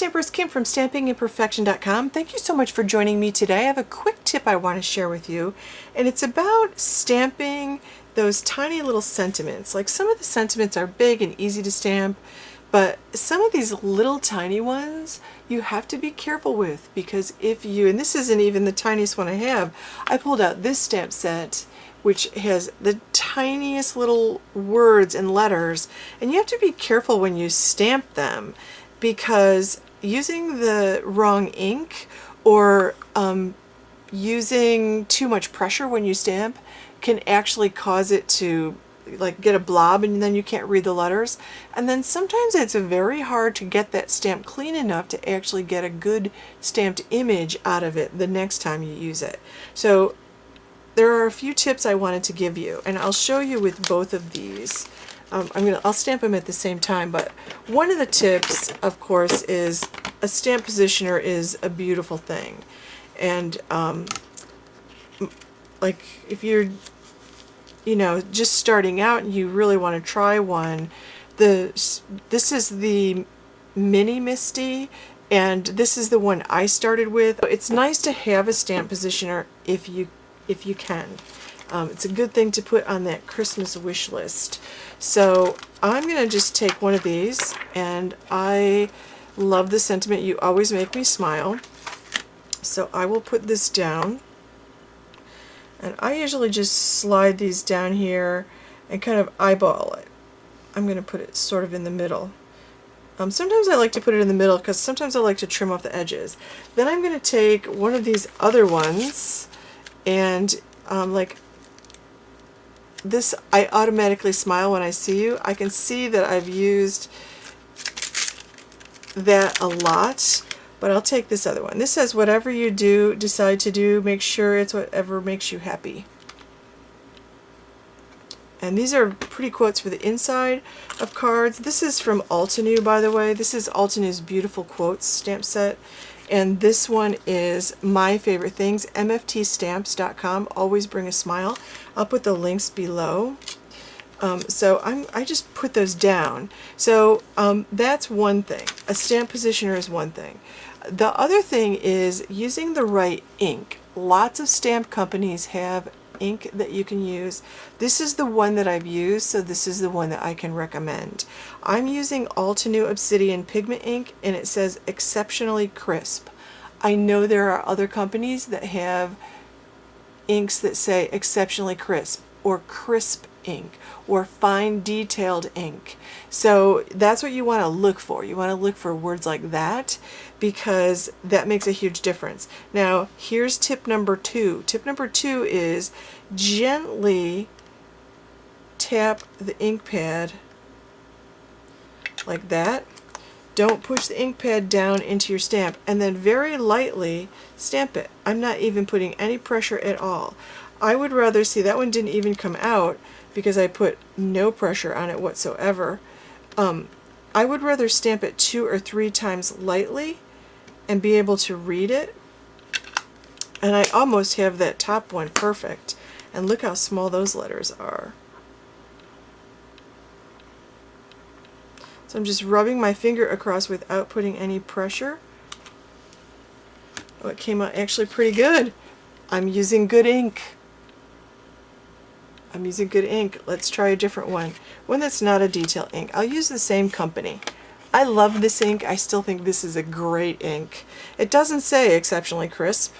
Stampers, Kim from stampingimperfection.com. Thank you so much for joining me today. I have a quick tip I want to share with you, and it's about stamping those tiny little sentiments. Like, some of the sentiments are big and easy to stamp, but some of these little tiny ones you have to be careful with, because if you, and this isn't even the tiniest one I have, I pulled out this stamp set which has the tiniest little words and letters, and you have to be careful when you stamp them, because using the wrong ink or using too much pressure when you stamp can actually cause it to like get a blob, and then you can't read the letters. And then sometimes it's very hard to get that stamp clean enough to actually get a good stamped image out of it the next time you use it. So there are a few tips I wanted to give you, and I'll show you with both of these. I'll stamp them at the same time, but one of the tips, of course, is a stamp positioner is a beautiful thing. And like if you're, just starting out and you really want to try one, this is the mini MISTI, and this is the one I started with. It's nice to have a stamp positioner if you can. It's a good thing to put on that Christmas wish list. So I'm going to just take one of these, and I love the sentiment, "You always make me smile." So I will put this down, and I usually just slide these down here and kind of eyeball it. I'm going to put it sort of in the middle. Sometimes I like to put it in the middle because sometimes I like to trim off the edges. Then I'm going to take one of these other ones, and like this, I automatically smile when I see you. I can see that I've used that a lot, but I'll take this other one. This says, "Whatever you decide to do, make sure it's whatever makes you happy." And these are pretty quotes for the inside of cards. This is from Altenew, by the way. This is Altenew's Beautiful Quotes stamp set. And this one is my favorite things, mftstamps.com. Always bring a smile. I'll put the links below. So I just put those down. So that's one thing. A stamp positioner is one thing. The other thing is using the right ink. Lots of stamp companies have ink that you can use. This is the one that I've used, so this is the one that I can recommend. I'm using Altenew Obsidian Pigment Ink, and it says exceptionally crisp. I know there are other companies that have inks that say exceptionally crisp, or crisp ink, or fine detailed ink. So that's what you want to look for. You want to look for words like that, because that makes a huge difference. Now here's tip number 2. Tip number 2 is gently tap the ink pad like that. Don't push the ink pad down into your stamp, and then very lightly stamp it. I'm not even putting any pressure at all. I would rather, see, that one didn't even come out because I put no pressure on it whatsoever. I would rather stamp it 2 or 3 times lightly and be able to read it. And I almost have that top one perfect. And look how small those letters are. So I'm just rubbing my finger across without putting any pressure. Oh, it came out actually pretty good. I'm using good ink. I'm using good ink. Let's try a different one. One that's not a detail ink. I'll use the same company. I love this ink. I still think this is a great ink. It doesn't say exceptionally crisp.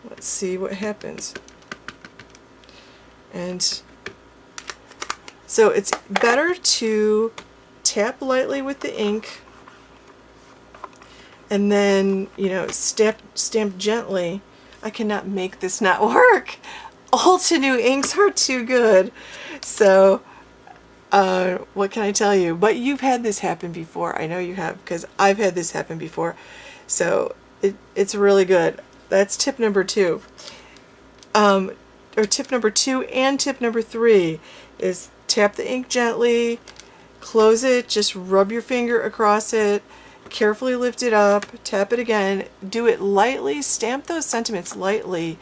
Let's see what happens. And so it's better to tap lightly with the ink and then, stamp gently. I cannot make this not work. Altenew inks are too good. So what can I tell you? But you've had this happen before. I know you have, because I've had this happen before. So it's really good. That's tip number 2. Or tip number 2 and tip number 3 is tap the ink gently, close it, just rub your finger across it, carefully lift it up, tap it again, do it lightly, stamp those sentiments lightly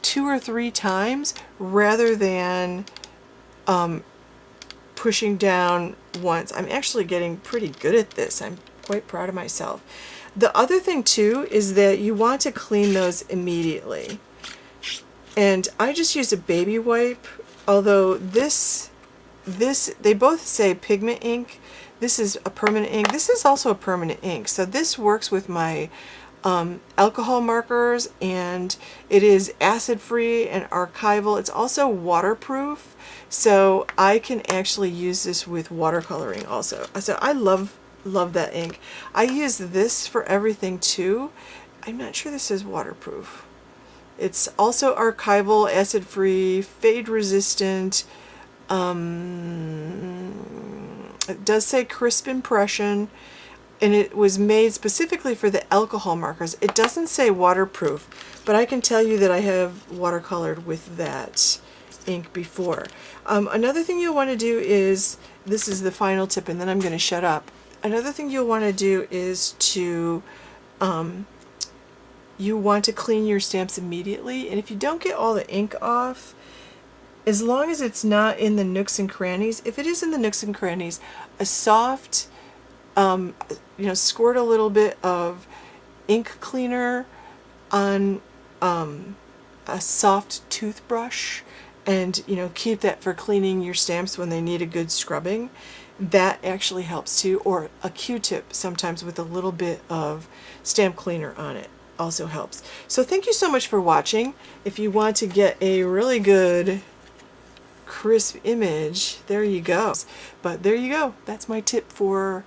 2 or 3 times rather than pushing down once. I'm actually getting pretty good at this. quite proud of myself. The other thing too is that you want to clean those immediately. And I just use a baby wipe, although this they both say pigment ink. This is a permanent ink. This is also a permanent ink. So this works with my alcohol markers, and it is acid free and archival. It's also waterproof, so I can actually use this with watercoloring also. So I love that ink. I use this for everything too. I'm not sure this is waterproof. It's also archival, acid free, fade resistant. It does say crisp impression, and it was made specifically for the alcohol markers. It doesn't say waterproof, but I can tell you that I have watercolored with that ink before. Another thing you'll want to do is, this is the final tip and then I'm going to shut up. Another thing you'll want to do is to, you want to clean your stamps immediately, and if you don't get all the ink off, as long as it's not in the nooks and crannies, if it is in the nooks and crannies, a soft, squirt a little bit of ink cleaner on a soft toothbrush, and keep that for cleaning your stamps when they need a good scrubbing. That actually helps too, or a Q-tip sometimes with a little bit of stamp cleaner on it also helps. So thank you so much for watching. If you want to get a really good crisp image, there you go. But there you go. That's my tip for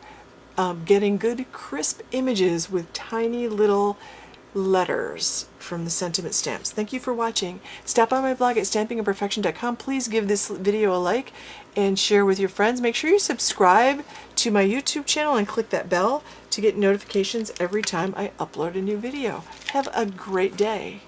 getting good crisp images with tiny little letters from the sentiment stamps. Thank you for watching. Stop by my blog at stampingandperfection.com. Please give this video a like and share with your friends. Make sure you subscribe to my YouTube channel and click that bell to get notifications every time I upload a new video. Have a great day.